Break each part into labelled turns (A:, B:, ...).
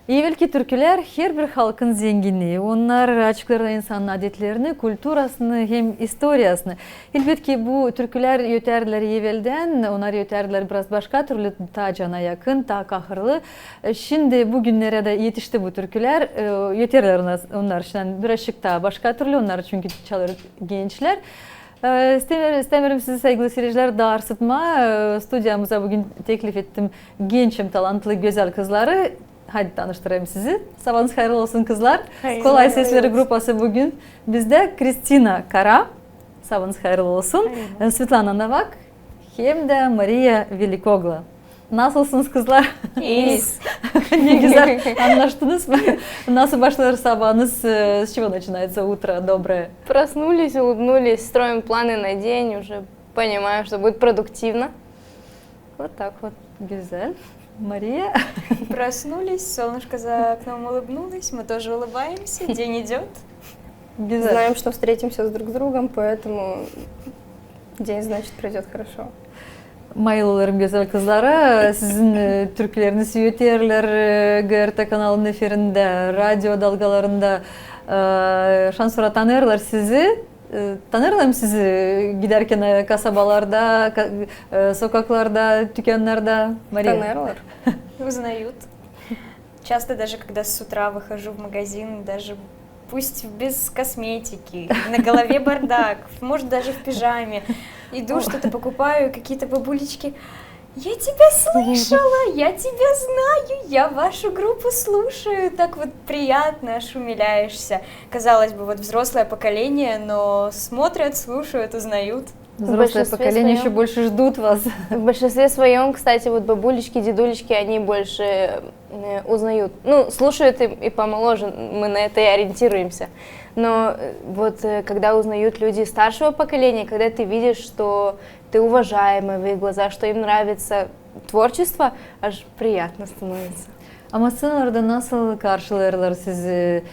A: Evvelki türküler her bir halkın zengini, onlar açıklarlar insanın adetlerini, kulturasını hem historiasını. Elbette bu türküler yeterler evvelden, onlar yeterler biraz başka türlü, ta cana yakın, ta kahırlı. Şimdi bugünlere de yetişti bu türküler, yeterler onlar için birazcık daha başka türlü, onlar çünkü çalır gençler. İstemiyorum sizi sevgili seyirciler dağırsıtma. Stüdyamıza bugün teklif ettim gençim, talantlı, güzel kızları. Hadi tanıştırayım sizi. Sabahınız hayırlı olsun kızlar. Kolay Sesleri Grupası bugün bizde. Kristina Kara. Sabahınız hayırlı olsun. Svetlana Novak. Hem de Maria Velikogla. Nasılsınız kızlar?
B: İyiyiz.
A: Ne güzel anlaştınız mı? Nasıl başlar sabahınız? С чего начинается утро доброе?
B: Проснулись, улыбнулись, строим планы на день, уже понимаем, что будет продуктивно. Вот так вот.
A: Güzel. Мария?
C: Проснулись, солнышко за окном улыбнулось, мы тоже улыбаемся, день идет.
A: Güzel.
D: Знаем, что встретимся с друг с другом, поэтому день, значит, пройдет хорошо.
A: Mayıllarım güzel kızlara. Sizin türküleriniz yeterler GRT kanalının efirinde, radyo dalgalarında. Şansora tanırlar sizi. Tanırlar mı sizi giderken kasabalarda, sokaklarda, dükkanlarda?
D: Танерлер.
C: Узнают. Часто даже, когда с утра выхожу в магазин, даже пусть без косметики, на голове бардак, может даже в пижаме, иду, что-то покупаю, какие-то бабулечки. Я тебя слышала, я тебя знаю, я вашу группу слушаю, так вот приятно, аж умиляешься. Казалось бы, вот взрослое поколение, но смотрят, слушают, узнают.
A: Взрослое поколение еще больше ждут вас.
B: В большинстве своем, кстати, вот бабулечки, дедулечки, они больше узнают. Ну, слушают и помоложе, мы на это и ориентируемся. Но вот когда узнают люди старшего поколения, когда ты видишь, что ты уважаемый в их глазах, что им нравится tворчество, аж приятно становится.
A: Ama sınırda nasıl karşılarlar sizi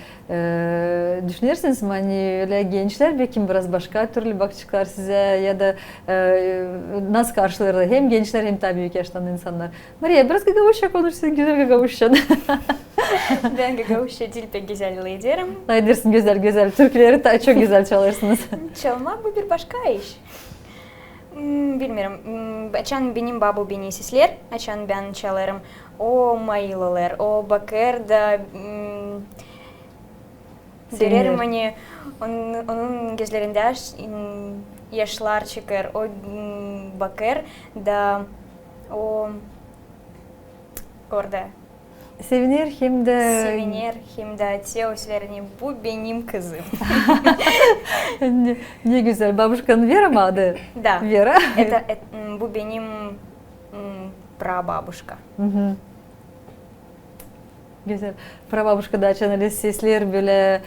A: düşünürsünüz mü? Hani öyle gençler belki biraz başka türlü bakacaklar size ya da nasıl karşılarlar hem gençler hem tabii büyük yaştan insanlar. Maria biraz gagavuşça konuşsun, güzel gagavuşça.
C: Ben gagavuşça dil pek güzel liderim.
A: Lidersin güzel güzel, Türkleri çok güzel çalırsınız.
C: Çalmak bu bir başka iş. Bilmiyorum. Açan benim babu beni sesler, açan ben çalarım. O mayılırlar, o bakar da görerim hani onun gözlerinde yaşlar çıkar, o bakar da o orada
A: Sevinir hem de...
C: Sevinir hem de diyor söylerini bu benim kızım.
A: Ne güzel, babuşkanın Vera mı adı?
C: Da.
A: Vera.
C: Bu benim prababuşka.
A: Güzel. Prababuşka da açan sesler böyle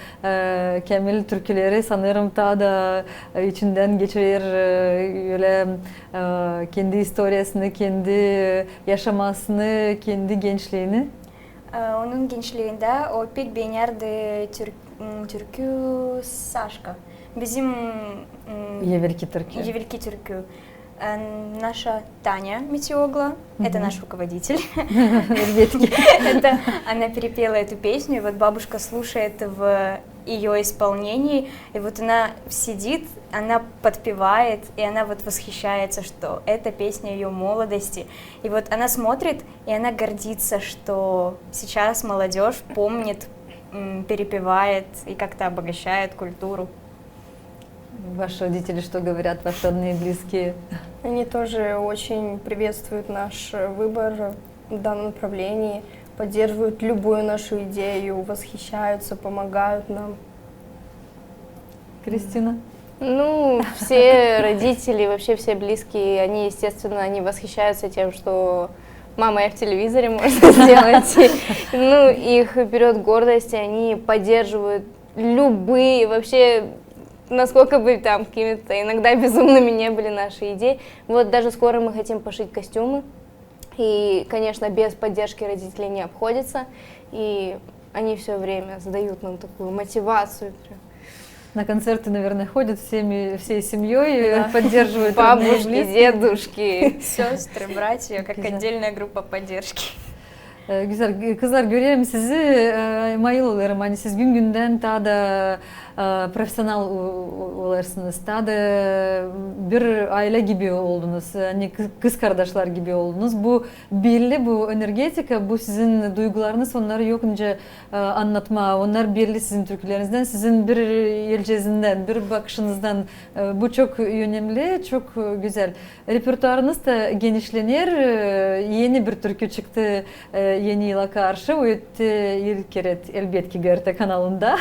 A: Kamil türküleri sanırım daha da içinden geçirir öyle kendi historiasını, kendi yaşamasını, kendi gençliğini.
C: Onun gençliğinde o pek beğenirdi türkü Сашка. Bizim
A: Евельки türkü.
C: Евельки türkü. Наша Таня Метеогла, это наш руководитель. Она перепела эту песню, и вот бабушка слушает в ее исполнении, и вот она сидит, она подпевает, и она вот восхищается, что это песня ее молодости. И вот она смотрит, и она гордится, что сейчас молодежь помнит, перепевает и как-то обогащает культуру.
A: Ваши родители что говорят, ваши родные близкие?
D: Они тоже очень приветствуют наш выбор в данном направлении, поддерживают любую нашу идею, восхищаются, помогают нам.
A: Кристина?
B: Ну, все родители, вообще все близкие, они, естественно, они восхищаются тем, что мама, я в телевизоре можно сделать. Ну, их берет гордость, и они поддерживают любые, вообще, насколько бы там какими-то иногда безумными не были наши идеи. Вот даже скоро мы хотим пошить костюмы, и, конечно, без поддержки родителей не обходится, и они все время задают нам такую мотивацию.
A: На концерты, наверное, ходят всей семьей, да. Поддерживают
B: бабушки, дедушки,
C: сестры, братья, как отдельная группа поддержки.
A: Güzel. Kızlar görüyorum sizi mayıl olurum. Hani siz gün günden daha da profesyonel olarsınız. Daha da bir aile gibi oldunuz. Hani kız kardeşler gibi oldunuz. Bu belli, bu energetika, bu sizin duygularınız onları yokunca anlatma. Onlar belli sizin türkülerinizden, sizin bir yelcezinden, bir bakışınızdan. Bu çok önemli, çok güzel. Repertuarınız da genişlenir. Yeni bir türkü çıktı yeni yıla karşı. O ilk kere elbette GRT kanalında.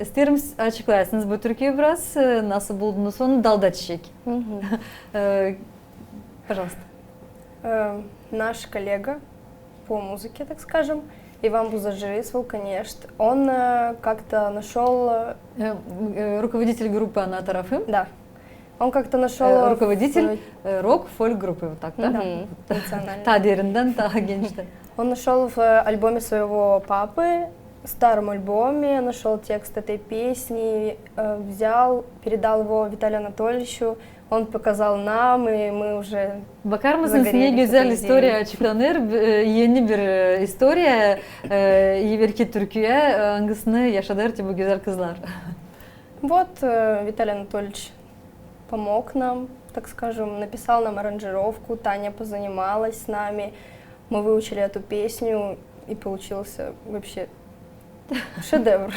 A: İsterim açıklarsınız bu türküyü biraz. Nasıl buldunuz onu? Dalda Çiçek. Пожалуйста.
D: Наш коллега по музыке, так скажем, Иван Бузажирис, вулканист, он как-то нашел...
A: Руководитель группы Она Тарафым.
D: Да. Он как-то нашел...
A: Руководитель рок-фольк группы, вот так, да?
D: Национальный.
A: Та derinden, ta gençten.
D: Он нашел в альбоме своего папы, старом альбоме, нашел текст этой песни, взял, передал его Виталию Анатольевичу, он показал нам, и мы уже
A: Bakar mısınız ne
D: загорелись
A: güzel
D: этой
A: история
D: идеей.
A: açıklanır. Yeni bir история. Iverki Türkiye hangisini yaşadır bu güzel kızlar.
D: Вот Виталий Анатольевич помог нам, так скажем, написал нам аранжировку, Таня позанималась с нами, мы выучили эту песню, и получился вообще шедевр.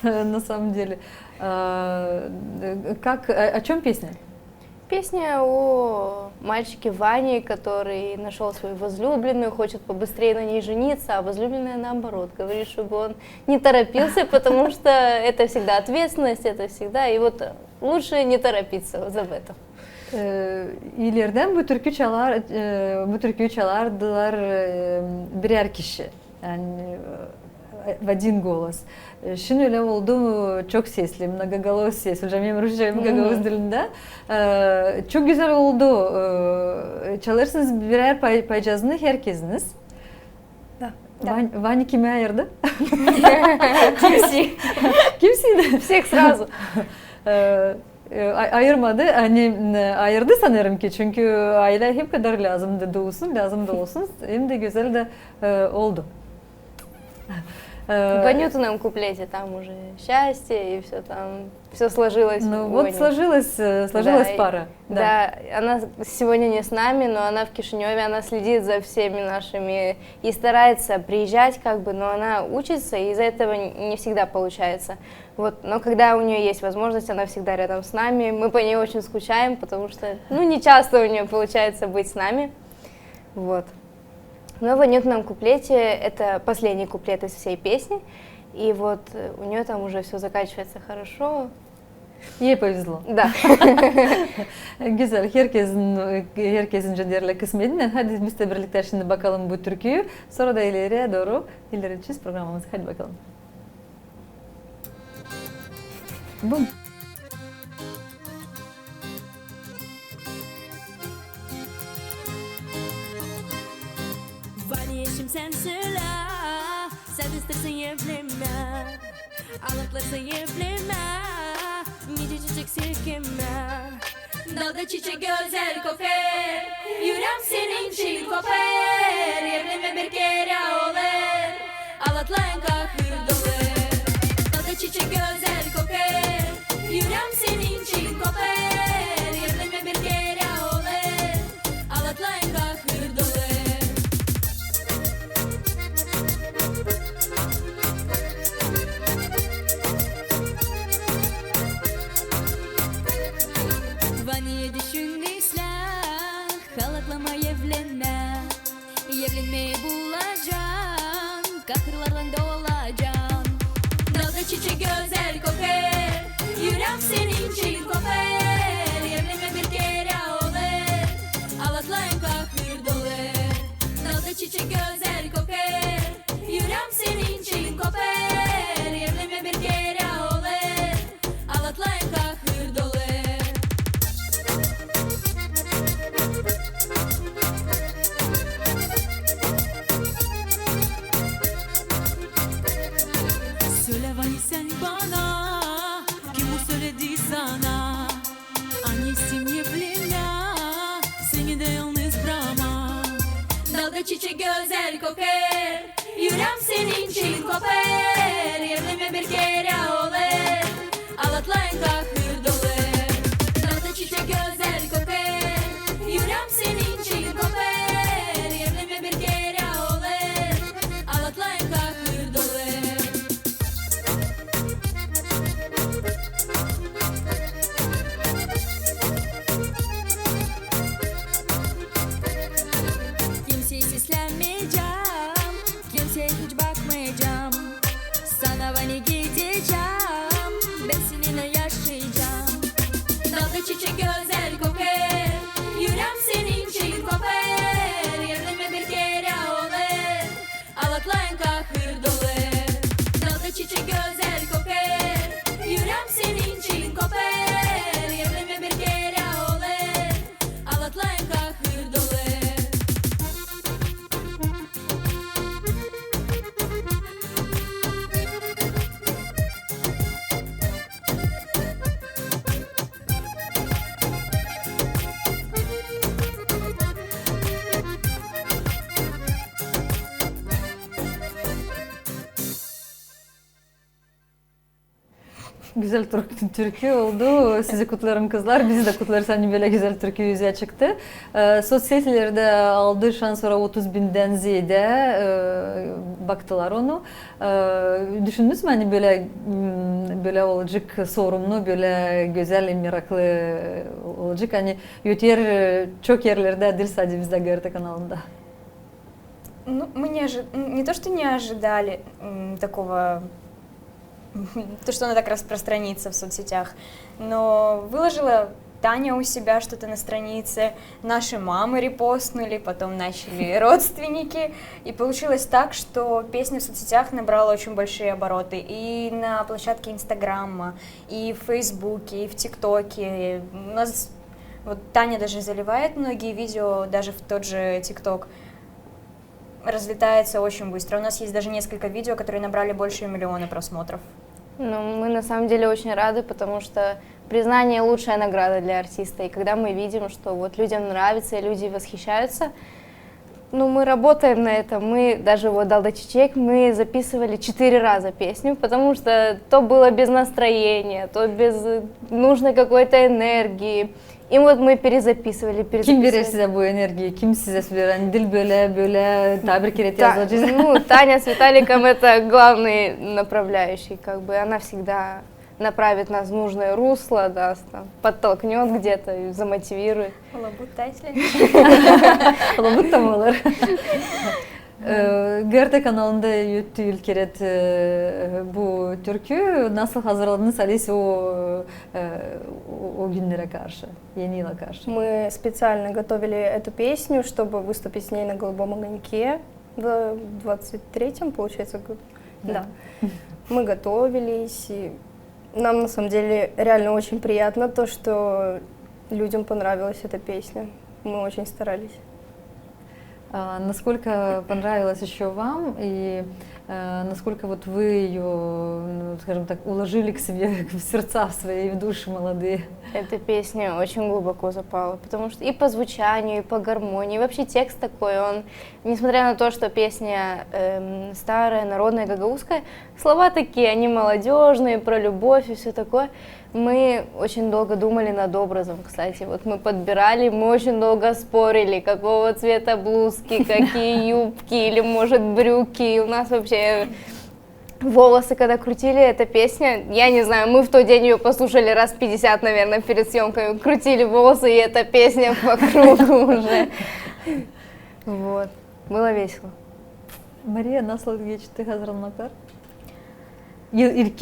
A: На самом деле. О чем песня?
B: Песня о мальчике Ване, который нашел свою возлюбленную, хочет побыстрее на ней жениться, а возлюбленная наоборот говорит, чтобы он не торопился, потому что это всегда ответственность, это всегда, и вот лучше не торопиться вот об этом.
A: İleriden bu türküyü çalardılar birer kişi. Yani в один голос. Şimdi öyle oldu, çok sesli, многоголосие, söyleyeceğim Rusça многоголос dilinde. Çok güzel oldu. Çalarsınız birer paycazını herkesiniz.
D: Да.
A: Vani kime ayırdı?
B: Kimsi.
A: Kimsiydi?
B: Всех сразу.
A: Ayırmadı. Hani ayırdı sanırım ki çünkü aile hep kadar lazım da olsun. Hem de güzel de oldu.
B: В Анютином куплете там уже счастье и все там, все сложилось.
A: Ну
B: у
A: вот
B: Ани.
A: сложилась
B: Да,
A: пара.
B: Да, она сегодня не с нами, но она в Кишиневе, она следит за всеми нашими и старается приезжать, как бы, но она учится, и из-за этого не всегда получается. Вот, но когда у нее есть возможность, она всегда рядом с нами. Мы по ней очень скучаем, потому что, не часто у нее получается быть с нами. Вот. Но в Анютином куплете это последний куплет из всей песни, и вот у нее там уже все заканчивается хорошо.
A: Ей повезло.
B: Да.
A: Güzel. Herkesin cenderle kısmetinden. Hadi biz de birlikte şimdi bakalım bu türküyü. Sonra da ileriye doğru ilerleyeceğiz programımızı. Hadi bakalım. Bum.
E: Vani eşim sen söyle, sen istersen evlenme, anlatlarsa evlenme, nice çiçek silkeme. Dalda çiçek güzel koper, yüreğim senin için koper, evlenme bir kere olur, anlatlayın kahır dolar. Dalda çiçek güzel koper, yüreğim senin için koper, evlenme bir kere olur, anlatlayın kahır dolar. Vaniye düşündüysek Halaklama evlenme Evlenmeye bulacağım Kahırlardan dolacağım Dalda çiçek güzel koper Yüreğim senin için koper Evlenme bir kere olur Ağlatlayın kahır dolar Dalda çiçek güzel koper Yüreğim senin için koper Evlenme bir kere olur Ağlatlayın kahır dolar. Söyle Vani sen bana Kim bu söyledi sana Annesim evlenme Seni de yalnız bırakma Dalda çiçek güzel kimseye hiç bakmayacağım. Sana vani gideceğim, ben seninle yaşayacağım. Dalda çiçek güzel koker, yüreğim senin için koper. Yerime bir kere olur, alaklayın kahır dolu. Dalda çiçek güzel koker, yüreğim senin için koper. Yerime bir kere olur, alaklayın kahır dolu.
A: Güzel türkü oldu. Sizi kutlarım kızlar. Bizi de kutlarız. Hani böyle güzel türkü yüzeye çıktı. Sosyetelerde aldığı şans sonra 30 binden ziyade baktılar onu. Düşündünüz mü hani böyle olacak sorumlu, böyle güzel, meraklı olacak. Hani çok yerlerde değil sadece bizde GRT kanalında.
C: Ну, мы не то, что не ожидали такого, то, что оно так распространится в соцсетях, но выложила Таня у себя что-то на странице, наши мамы репостнули, потом начали родственники, и получилось так, что песня в соцсетях набрала очень большие обороты и на площадке Инстаграма, и в Фейсбуке, и в ТикТоке. У нас вот Таня даже заливает многие видео, даже в тот же ТикТок. Разлетается очень быстро. У нас есть даже несколько видео, которые набрали больше 1 миллиона просмотров.
B: Ну, мы на самом деле очень рады, потому что признание — лучшая награда для артиста. И когда мы видим, что вот людям нравится и люди восхищаются, ну, мы работаем на этом. Мы даже вот «Далда чичек» мы записывали 4 раза песню, потому что то было без настроения, то без нужной какой-то энергии. И вот мы перезаписывали.
A: Kim verir size bu enerjiyi? Kim size söyler? Hani dil böyle tabir kiret yazıcı.
B: Ну, Таня с Виталиком — это главный направляющий, как бы она всегда направит нас в нужное русло, даст, там, подтолкнет где-то и замотивирует.
A: Olabut tam olur. GRT kanalında yürüttü Ülkeret bu türkü. Nasıl hazırladınız Alice o günlere karşı, yeni yıla karşı?
D: Мы специально готовили эту песню, чтобы выступить с ней на «Голубом огоньке» в 23-м, получается, году. Да. Мы готовились, и нам на самом деле реально очень приятно то, что людям понравилась эта песня. Мы очень старались.
A: Насколько понравилось еще вам и насколько вот вы ее, ну, скажем так, уложили к себе в сердца свои, в души молодые?
B: Эта песня очень глубоко запала, потому что и по звучанию, и по гармонии, и вообще текст такой, он, несмотря на то, что песня старая, народная, гагаузская, слова такие, они молодежные, про любовь и все такое. Мы очень долго думали над образом, кстати, вот мы подбирали, мы очень долго спорили, какого цвета блузки, какие юбки или, может, брюки, и у нас вообще волосы, когда крутили эта песня, я не знаю, мы в тот день ее послушали раз 50, наверное, перед съемками, крутили волосы, и эта песня по кругу уже, вот, было весело.
A: Maria nasıl geçti hazırlanmaklar? İlk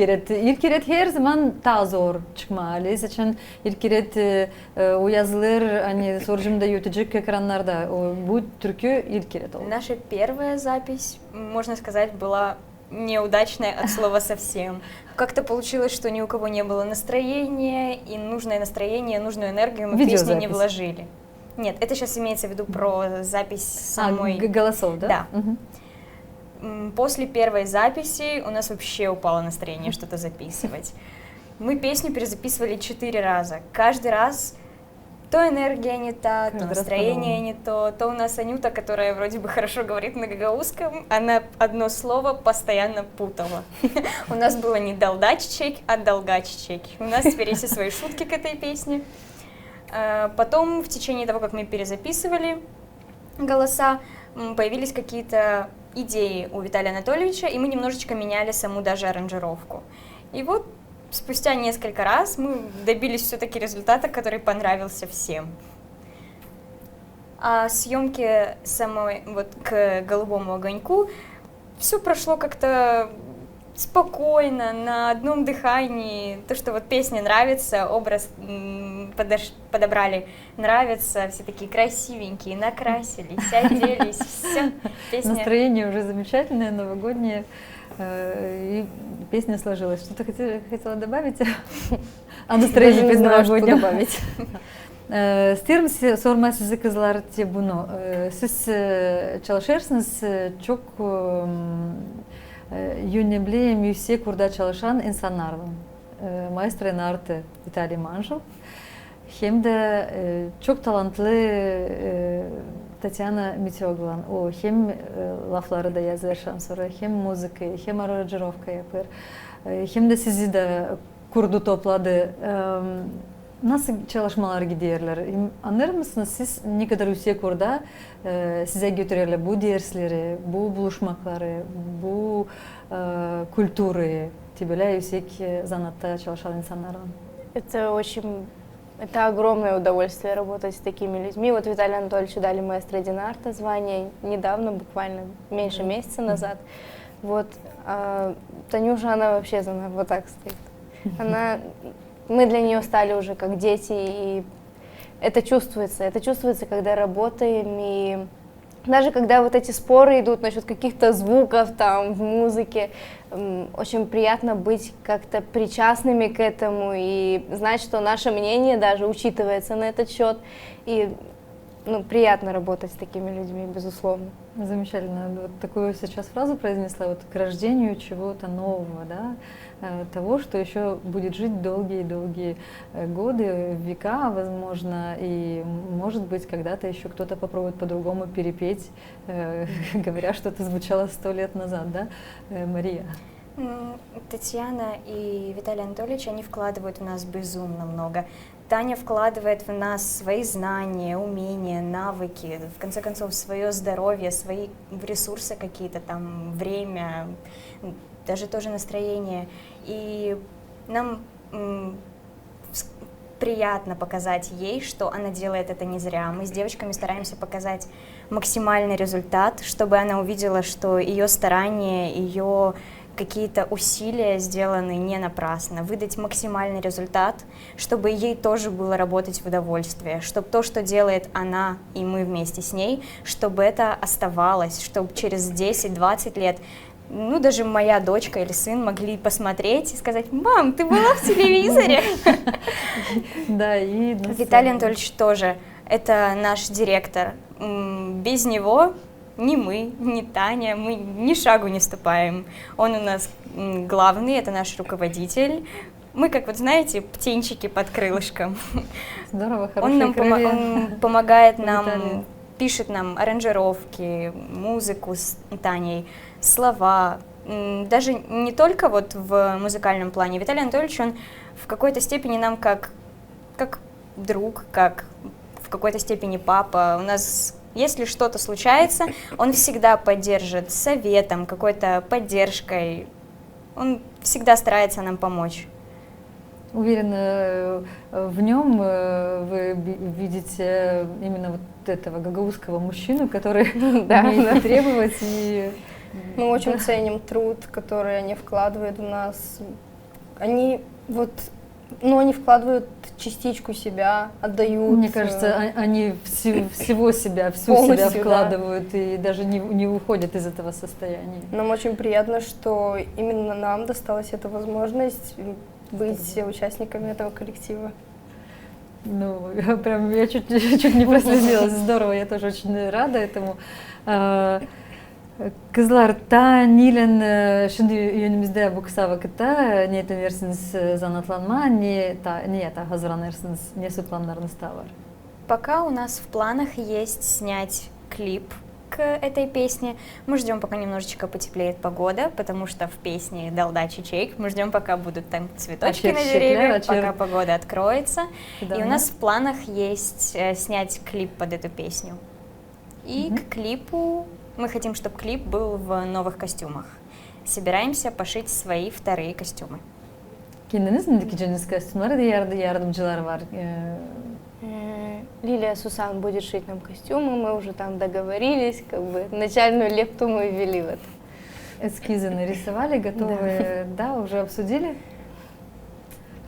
A: kere her zaman daha zor çıkmalı. Için ilk kere o yazılar hani sorucumda yutacak ekranlarda. Bu türkü ilk kere oldu.
C: Наша первая запись, можно сказать, была неудачная от слова совсем. Как-то получилось, что ни у кого не было настроения, и нужное настроение, нужную энергию мы в песню не вложили. Нет, это сейчас имеется в виду про запись самой...
A: Голосов, да?
C: Да. После первой записи у нас вообще упало настроение что-то записывать. Мы песню перезаписывали 4 раза. Каждый раз то энергия не та, то настроение не то. То у нас Анюта, которая вроде бы хорошо говорит на гагаузском, она одно слово постоянно путала. У нас было не «далдаччик», а «долгаччик». У нас теперь есть и свои шутки к этой песне. Потом, в течение того, как мы перезаписывали голоса, появились какие-то идеи у Виталия Анатольевича, и мы немножечко меняли саму даже аранжировку. И вот спустя несколько раз мы добились все-таки результата, который понравился всем. А съемки самой, вот к «Голубому огоньку» все прошло как-то спокойно, на одном дыхании. То, что вот песня нравится, образ подобрали, нравится, все такие красивенькие, накрасились, оделись, все, песня.
A: Настроение уже замечательное, новогоднее, и песня сложилась. Что-то хотела добавить? А настроение
D: Даже не знаю, что
A: предновогоднее?
D: добавить.
A: Стирм сормасыз кызлар те буну. Сіз çalışırsınız çok yönlemli müziğe kurda çalışan insanlardan. Maestro in arte Vitaly Manjel. Hem de çok talantlı Tatyana Mityoğlan. O hem lafları da yazar sonra hem müziği hem aranjировка yapar. Hem de sizi de kurdu topladı. Nasıl çalışmalar gidiyorlar? Anlar mısınız siz ne kadar yüksek orada size götürüyorlar bu dersleri, bu buluşmakları, bu kültürü, böyle yüksek zanatta çalışan insanlardan?
B: Это огромное удовольствие работать с такими людьми. Вот Виталию Анатольевичу дали маэстро ди нарта звание недавно, буквально меньше месяца назад. Вот Танюша, она вообще за нами вот так стоит. Мы для нее стали уже как дети, и это чувствуется, когда работаем, и даже когда вот эти споры идут насчет каких-то звуков там в музыке, очень приятно быть как-то причастными к этому и знать, что наше мнение даже учитывается на этот счет, и приятно работать с такими людьми, безусловно.
A: Замечательно. Вот такую сейчас фразу произнесла, вот к рождению чего-то нового, да, того, что еще будет жить долгие-долгие годы, века, возможно, и, может быть, когда-то еще кто-то попробует по-другому перепеть, говоря, что это звучало 100 лет назад, да, Мария?
C: Татьяна и Виталий Анатольевич, они вкладывают в нас безумно много. Таня вкладывает в нас свои знания, умения, навыки, в конце концов, свое здоровье, свои ресурсы какие-то там, время, даже тоже настроение. И нам приятно показать ей, что она делает это не зря. Мы с девочками стараемся показать максимальный результат, чтобы она увидела, что ее старания, ее какие-то усилия сделаны не напрасно, выдать максимальный результат, чтобы ей тоже было работать в удовольствие, чтобы то, что делает она и мы вместе с ней, чтобы это оставалось, чтобы через 10-20 лет, даже моя дочка или сын могли посмотреть и сказать: «Мам, ты была в телевизоре?»
A: Да, и
C: Виталий Анатольевич тоже, это наш директор. Без него ни мы, ни Таня, мы ни шагу не ступаем. Он у нас главный, это наш руководитель. Мы, как вот знаете, птенчики под крылышком.
A: Здорово,
C: Он нам
A: крылья.
C: он помогает нам,
A: Виталий.
C: пишет нам аранжировки, музыку с Таней, слова. Даже не только вот в музыкальном плане. Виталий Анатольевич, он в какой-то степени нам как друг, как в какой-то степени папа. У нас, если что-то случается, он всегда поддержит советом, какой-то поддержкой. Он всегда старается нам помочь.
A: Уверена, в нем вы видите именно вот этого гагаузского мужчину, который умеет требовать и...
D: Мы очень ценим труд, который они вкладывают в нас. Они вкладывают частичку себя, отдают.
A: Мне кажется, они всего себя, всю
D: полностью,
A: себя вкладывают и даже не уходят из этого состояния.
D: Нам очень приятно, что именно нам досталась эта возможность быть участниками этого коллектива.
A: Я чуть не прослезилась. Здорово, я тоже очень рада этому. Kızlar, ta Nilen şimdi önümüzde bu kısa vakitte niyetlenirirsiniz zanatlanma, niyete hazırlanırsınız, ne planlarınız da var?
C: Пока у нас в планах есть снять клип к этой песне. Мы ждем, пока немножечко потеплеет погода, потому что в песне «Далда чечейк» мы ждем, пока будут там цветочки на деревьях, пока погода откроется. И у нас в планах есть снять клип под эту песню. И к клипу мы хотим, чтобы клип был в новых костюмах. Собираемся пошить свои вторые костюмы.
A: Kendiniz mi dikeceğiniz kostümleri de yardımcılar var?
B: Лилия Сусан будет шить нам костюмы, мы уже там договорились, начальную лепту мы ввели в это.
A: Эскизы нарисовали, готовые, да, уже обсудили?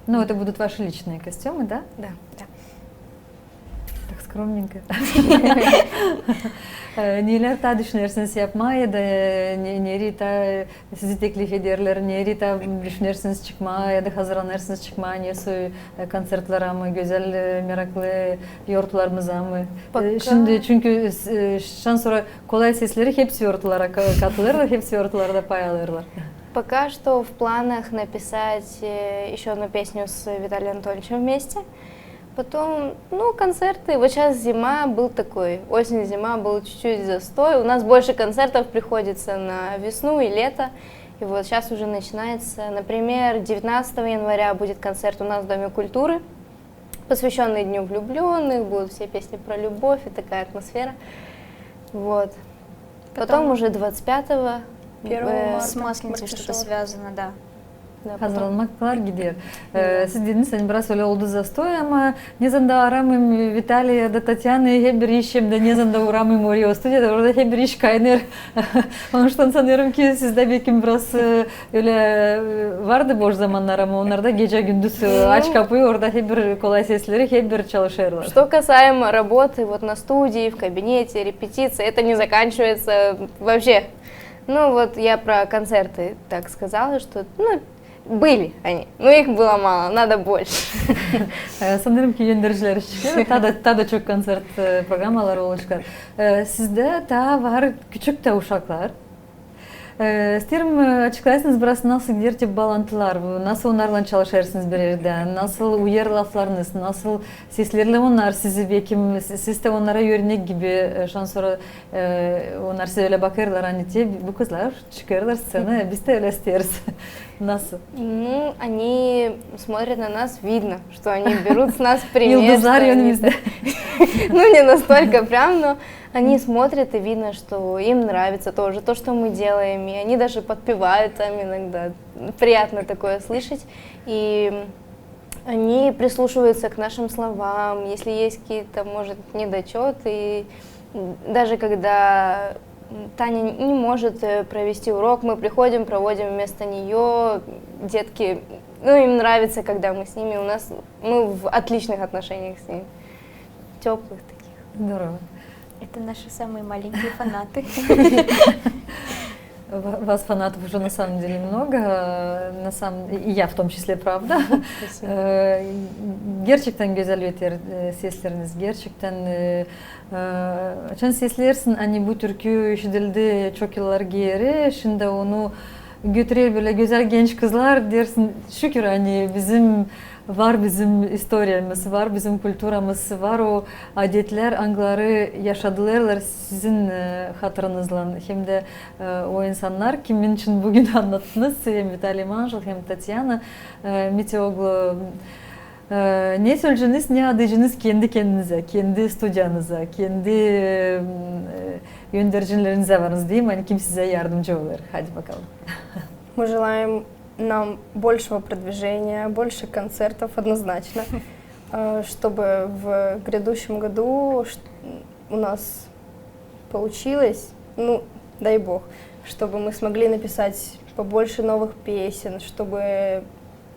A: Ну, это будут ваши личные костюмы, да?
B: Да.
A: Так скромненько. Neler ta düşünürsünüz yapmaya da neri ta sizi teklif ederler, neri ta düşünürsünüz çıkmaya ya da hazırlanırsınız çıkmaya, nesi konsertlere mi, güzel meraklı yortularımıza mı? Şimdi çünkü şan sonra kolay sesleri hepsi yortulara katılır, hepsi yortularda pay alırlar.
B: Пока что в планах написать еще одну песню с Виталием Анатольевичем вместе. Потом, ну, концерты. Вот сейчас зима был такой, осень-зима был чуть-чуть застой. У нас больше концертов приходится на весну и лето. И вот сейчас уже начинается. Например, 19 января будет концерт у нас в Доме культуры, посвященный Дню влюбленных. Будут все песни про любовь и такая атмосфера. Вот. Потом уже 25-го.
D: 1 марта.
C: С Масленицей что-то связано, да.
A: Hazırlanmaklar gidiyor. Siz dediniz hani biraz öyle oldu zastoy ama ne zaman da aramım Vitali'ye da Tatyana'yı hep bir işim de ne zaman da uğramım oraya o stüdyoda orada hep bir iş kaynar. Onun için sanıyorum ki sizde belki biraz öyle vardı boş zamanlar ama onlar da gece gündüz aç kapıyı orada hep bir kolay sesleri hep bir çalışırlar.
B: Что касаемо работы вот на студии, в кабинете, репетиции, это не заканчивается вообще. Ну вот я про концерты так сказала, что ну, были они, но их было мало, надо больше.
A: Sanırım ki yöndericiler çıkıyor. Daha da çok konser programları olacak. Sizde daha var küçük de uşaklar. İsterim açıklayasınız biraz nasıl gidiyor tip bağlantılar, nasıl onlarla çalışırsınız bir yerde, nasıl uyar laflarınız, nasıl seslerle onlar sizi belki siz de onlara örnek gibi şu an sonra onlar size öyle bakarlar hani bu kızlar çıkarlar scenaya biz de öyle isteriz. Nasıl?
B: Ну, они смотрят на нас, видно, что они берут с нас пример.
A: Yıldızlar önümüzde.
B: Ну, не настолько прям, но они смотрят и видно, что им нравится тоже то, что мы делаем, и они даже подпевают там иногда. Приятно такое слышать. И они прислушиваются к нашим словам, если есть какие-то, может, недочеты. И даже когда Таня не может провести урок, мы приходим, проводим вместо нее. Детки, ну, им нравится, когда мы с ними, мы в отличных отношениях с ними, теплых таких.
A: Здорово.
C: Это наши самые маленькие фанаты.
A: Вас фанатов уже на самом деле много, и я в том числе, правда. Gerçekten güzel öter sesleriniz, gerçekten açan seslersin, hani bu türkü işitildi çok yıllar geri, şimdi onu götürür böyle güzel genç kızlar dersin, şükür hani bizim historiyamız var, bizim kültürümüz var, o adetler, anıları yaşadılar sizin hatırınızla. Hem de o insanlar kimin için bugün anlattınız, hem Vitaliy Manjel hem Tatyana Meteoglu. Ne söyleyeceğiniz, ne adayacağınız kendi kendinize, kendi stüdyanıza, kendi yöndericilerinize varınız değil mi? Hani kim size yardımcı olur? Hadi bakalım.
D: Мы желаем нам большего продвижения, больше концертов однозначно, чтобы в грядущем году у нас получилось, ну, дай бог, чтобы мы смогли написать побольше новых песен, чтобы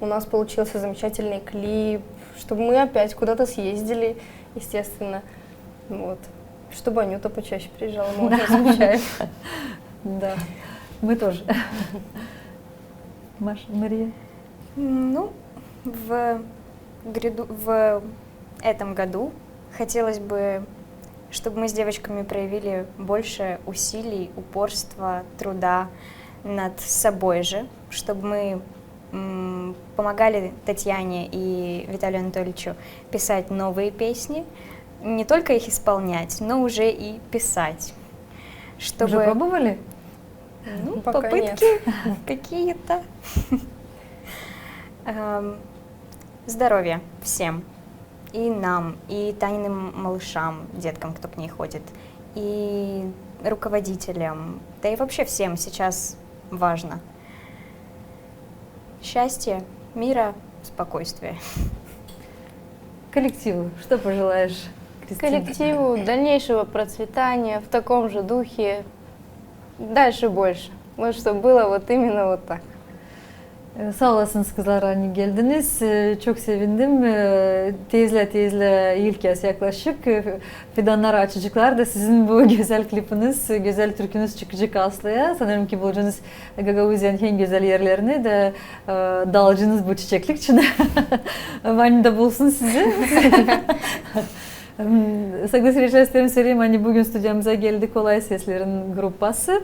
D: у нас получился замечательный клип, чтобы мы опять куда-то съездили, естественно, вот, чтобы Анюта почаще приезжала, мы очень скучаем.
A: Да, мы тоже. Маша, Мария?
C: Ну, в этом году хотелось бы, чтобы мы с девочками проявили больше усилий, упорства, труда над собой же, чтобы мы помогали Татьяне и Виталию Анатольевичу писать новые песни, не только их исполнять, но уже и писать.
A: Уже пробовали?
C: Ну,
D: пока
C: попытки какие-то. Здоровья всем. И нам, и Таниным малышам, деткам, кто к ней ходит, и руководителям, да и вообще всем сейчас важно. Счастья, мира, спокойствия.
A: Коллективу, что пожелаешь, Кристина?
B: Коллективу дальнейшего процветания в таком же духе, дальше больше. Вот чтобы было вот именно вот так.
A: Sağ olasınız kızlar, hani geldiniz. Çok sevindim. Teyze ilk yaklaşık. Fidanlar açıcıklar da sizin bu güzel klipiniz, güzel türkünüz çıkacak Aslı'ya. Sanırım ki bulacağınız Gagavuzya'nın en güzel yerlerini de dalacağınız bu çiçeklik için. Vanni da bulsun sizi. Saklı Sreçler'in söyleyeyim, hani bugün stüdyomuza geldi Kolay Sesler'in gruppası.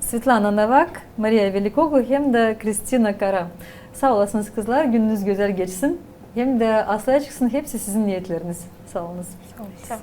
A: Svetlana Novak, Maria Velikoglu hem de Kristina Kara. Sağ olasınız kızlar, gününüz güzel geçsin. Hem de Aslı'ya çıksın, hepsi sizin niyetleriniz. Sağ olunuz.
C: Sağ olun.